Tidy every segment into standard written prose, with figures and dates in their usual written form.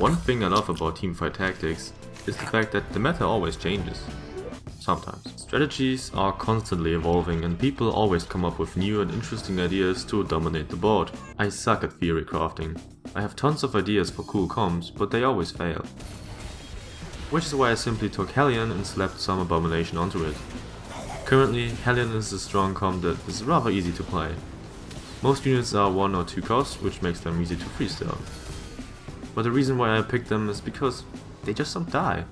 One thing I love about teamfight tactics is the fact that the meta always changes. Sometimes. Strategies are constantly evolving and people always come up with new and interesting ideas to dominate the board. I suck at theory crafting. I have tons of ideas for cool comps, but they always fail. Which is why I simply took Hellion and slapped some Abomination onto it. Currently, Hellion is a strong comp that is rather easy to play. Most units are 1 or 2 costs, which makes them easy to freestyle. But the reason why I picked them is because they just don't die.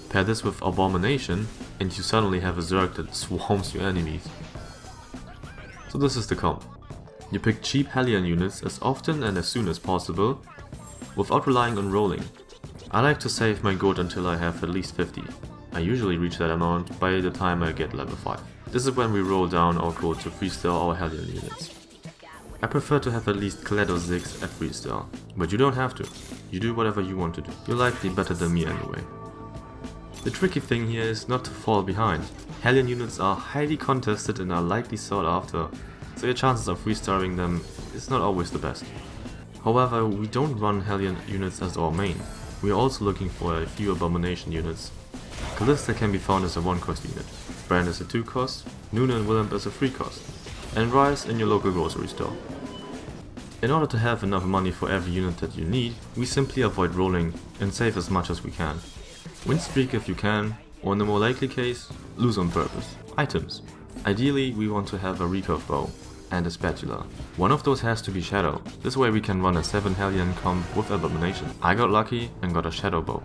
Pair this with Abomination and you suddenly have a Zerg that swarms your enemies. So this is the comp. You pick cheap Hellion units as often and as soon as possible, without relying on rolling. I like to save my gold until I have at least 50. I usually reach that amount by the time I get level 5. This is when we roll down our gold to freestyle our Hellion units. I prefer to have at least Kled or Ziggs at freestyle, but you don't have to. You do whatever you want to do. You're likely better than me anyway. The tricky thing here is not to fall behind. Hellion units are highly contested and are likely sought after, so your chances of freestyling them is not always the best. However, we don't run Hellion units as our main. We are also looking for a few Abomination units. Callista can be found as a 1-cost unit, Brand as a 2-cost, Nuna and Willemp as a 3-cost, and Rise in your local grocery store. In order to have enough money for every unit that you need, we simply avoid rolling and save as much as we can. Win streak if you can, or in the more likely case, lose on purpose. Items. Ideally, we want to have a recurve bow and a spatula. One of those has to be Shadow. This way we can run a 7 Hellion comp with Abomination. I got lucky and got a Shadow bow.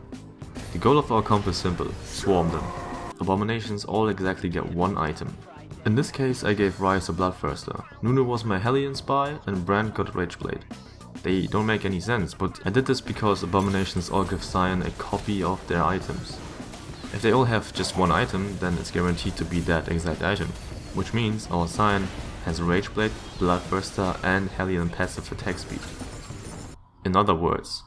The goal of our comp is simple: swarm them. Abominations all exactly get 1 item. In this case I gave Rise a Bloodthirster, Nunu was my Hellion spy and Brand got Rageblade. They don't make any sense, but I did this because Abominations all give Scion a copy of their items. If they all have just 1 item, then it's guaranteed to be that exact item, which means our Scion has Rageblade, Bloodthirster and Hellion passive attack speed. In other words,